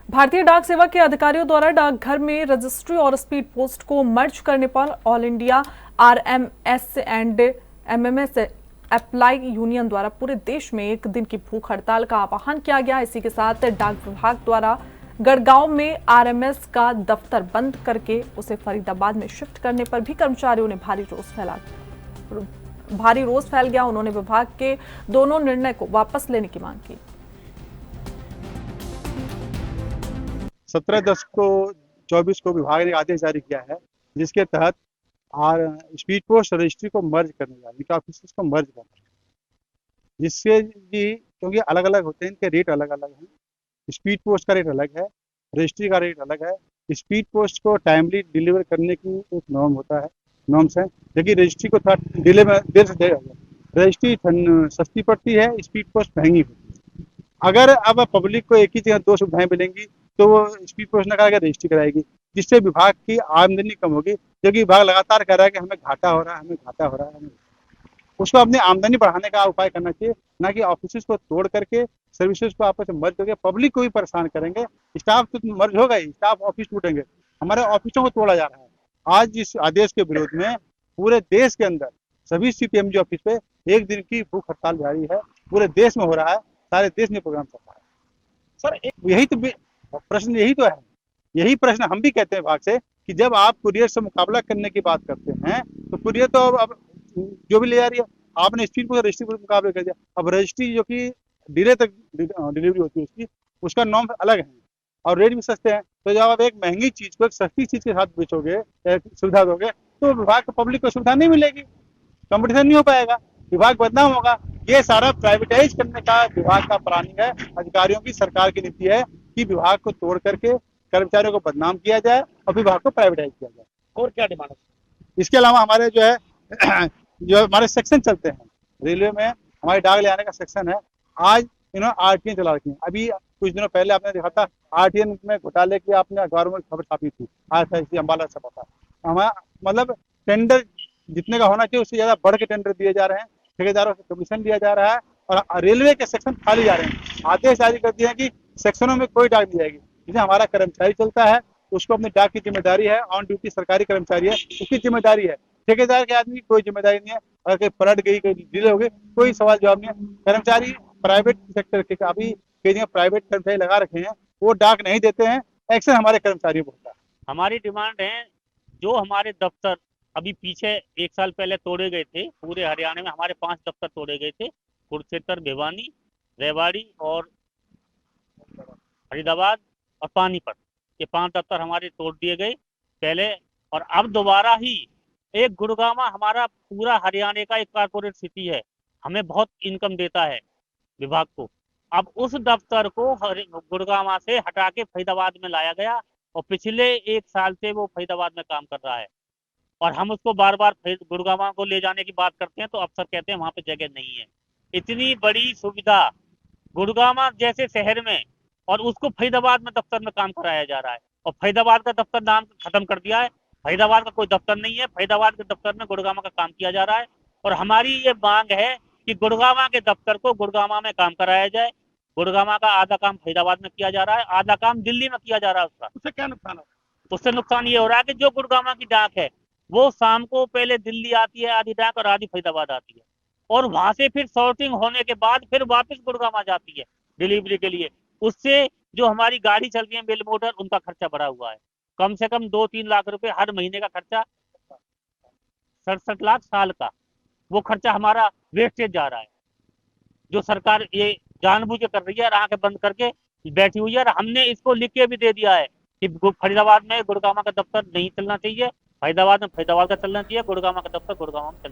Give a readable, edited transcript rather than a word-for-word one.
भारतीय डाक सेवा के अधिकारियों द्वारा डाकघर में रजिस्ट्री और स्पीड पोस्ट को मर्ज करने पर all India RMS and MMS apply union द्वारा पूरे देश में एक दिन की भूख हड़ताल का आह्वान किया गया। इसी के साथ डाक विभाग द्वारा गढ़गांव में आरएमएस का दफ्तर बंद करके उसे फरीदाबाद में शिफ्ट करने पर भी कर्मचारियों ने भारी रोष फैल गया। उन्होंने विभाग के दोनों निर्णय को वापस लेने की मांग की। 17/10/24 को विभाग ने आदेश जारी किया है, जिसके तहत स्पीड पोस्ट रजिस्ट्री को मर्ज करने जा रही है, ऑफिस को मर्ज करना है, जिससे क्योंकि अलग अलग होते हैं, इनके रेट अलग अलग हैं। स्पीड पोस्ट का रेट अलग है, रजिस्ट्री का रेट अलग है। स्पीड पोस्ट को टाइमली डिलीवर करने की एक नॉर्म्स है, लेकिन रजिस्ट्री को थोड़ा डिले में देर से रजिस्ट्री सस्ती पड़ती है, स्पीड पोस्ट महंगी होती है। अगर अब पब्लिक को एक ही जगह दो सुविधाएं मिलेंगी तो वो स्पीड पोस्ट न कराकर रजिस्ट्री कराएगी, जिससे विभाग की आमदनी कम होगी। क्योंकि विभाग लगातार कह रहा है कि हमें घाटा हो रहा है, उसको अपनी आमदनी बढ़ाने का उपाय करना चाहिए, ना कि ऑफिस को तोड़ करके सर्विसेज को आपस में मर्ज करके पब्लिक को भी परेशान करेंगे। स्टाफ तो मर्ज होगा ही, स्टाफ ऑफिस टूटेंगे, हमारे ऑफिसों को तोड़ा जा रहा है। आज इस आदेश के विरोध में पूरे देश के अंदर सभी सीपीएमजी ऑफिस पे एक दिन की भूख हड़ताल जारी है। पूरे देश में हो रहा है, सारे देश में प्रोग्राम चल रहा है। सर यही तो प्रश्न है, यही प्रश्न हम भी कहते हैं विभाग से कि जब आप कुरियर से मुकाबला करने की बात करते हैं तो कुरियर तो अब जो भी ले जा रही है, आपने स्पीड को रजिस्ट्री को मुकाबले कर दिया। अब रजिस्ट्री जो कि डिले तक डिलीवरी होती है उसका नॉर्म अलग है और रेट भी सस्ते हैं। तो जब आप एक महंगी चीज को एक सस्ती चीज के साथ बेचोगे, सुविधा दोगे, तो विभाग को पब्लिक को सुविधा नहीं मिलेगी, कंपटीशन नहीं हो पाएगा, विभाग बदनाम होगा। ये सारा प्राइवेटाइज करने का विभाग का प्लानिंग है, अधिकारियों की, सरकार की नीति है कि विभाग को तोड़ करके कर्मचारियों को बदनाम किया जाए और विभाग को प्राइवेटाइज किया जाए। और क्या डिमांड है? इसके अलावा हमारे जो हमारे सेक्शन चलते हैं रेलवे में, हमारे डाक ले आने का सेक्शन है। आज इन्होंने आरटीएन चला रखी है। अभी कुछ दिनों पहले आपने देखा था आरटीएन में घोटाले की आपने अखबारों में खबर छापी थी, आज अम्बाला छपा था। हमारा मतलब टेंडर जितने का होना चाहिए उससे ज्यादा बढ़ के टेंडर दिए जा रहे हैं, ठेकेदारों से कमीशन दिया जा रहा है और रेलवे के सेक्शन खाली जा रहे हैं। आदेश जारी कर दिए हैं कि सेक्शनों में कोई डाक नहीं जाएगी। जिसे हमारा कर्मचारी चलता है उसको अपनी डाक की जिम्मेदारी है, ऑन ड्यूटी सरकारी कर्मचारी है, उसकी जिम्मेदारी है। ठेकेदार के आदमी की कोई जिम्मेदारी नहीं है, अगर कहीं पलट गई, कोई डिले हो गई, कोई सवाल जवाब नहीं है। कर्मचारी प्राइवेट सेक्टर के अभी कई जगह प्राइवेट कर्मचारी लगा रखे हैं, वो डाक नहीं देते हैं, एक्शन हमारे कर्मचारियों को होता है। हमारी डिमांड है, जो हमारे दफ्तर अभी पीछे 1 साल पहले तोड़े गए थे, पूरे हरियाणा में हमारे 5 दफ्तर तोड़े गए थे, कुरुक्षेत्र, भिवानी, रेवाड़ी और फरीदाबाद और पानीपत। ये 5 दफ्तर हमारे तोड़ दिए गए पहले, और अब दोबारा ही एक गुड़गांव हमारा पूरा हरियाणा का एक कारपोरेट सिटी है, हमें बहुत इनकम देता है विभाग को। अब उस दफ्तर को गुड़गांव से हटा के फरीदाबाद में लाया गया और पिछले 1 साल से वो फरीदाबाद में काम कर रहा है, और हम उसको बार बार गुड़गांव को ले जाने की बात करते हैं तो अफसर कहते हैं वहां पे जगह नहीं है। इतनी बड़ी सुविधा गुड़गांव जैसे शहर में, और उसको फरीदाबाद में दफ्तर में काम कराया जा रहा है, और फरीदाबाद का दफ्तर नाम खत्म कर दिया है। फरीदाबाद का कोई दफ्तर नहीं है, फरीदाबाद के दफ्तर में गुड़गांव का काम किया जा रहा है। और हमारी ये मांग है कि गुड़गांव के दफ्तर को गुड़गांव में काम कराया जाए। गुड़गांव का आधा काम फरीदाबाद में किया जा रहा है, आधा काम दिल्ली में किया जा रहा है। उससे क्या नुकसान है? उससे नुकसान ये हो रहा है कि जो गुड़गांव की डाक है वो शाम को पहले दिल्ली आती है आधी डाक और आधी फरीदाबाद आती है, और वहां से फिर सॉर्टिंग होने के बाद फिर वापस गुड़गांव जाती है डिलीवरी के लिए। उससे जो हमारी गाड़ी चल रही है मिल मोटर, उनका खर्चा बढ़ा हुआ है, कम से कम 2-3 लाख रुपए हर महीने का खर्चा, 67 लाख साल का वो खर्चा हमारा वेस्टेज जा रहा है, जो सरकार ये जानबूझ के कर रही है, आंखें बंद करके बैठी हुई है। और हमने इसको लिख के भी दे दिया है कि फरीदाबाद में गुड़गांव का दफ्तर नहीं चलना चाहिए, फरीदाबाद में फरीदाबाद का चलना चाहिए, गुड़गांव का दफ्तर गुड़गांव में चलना चाहिए।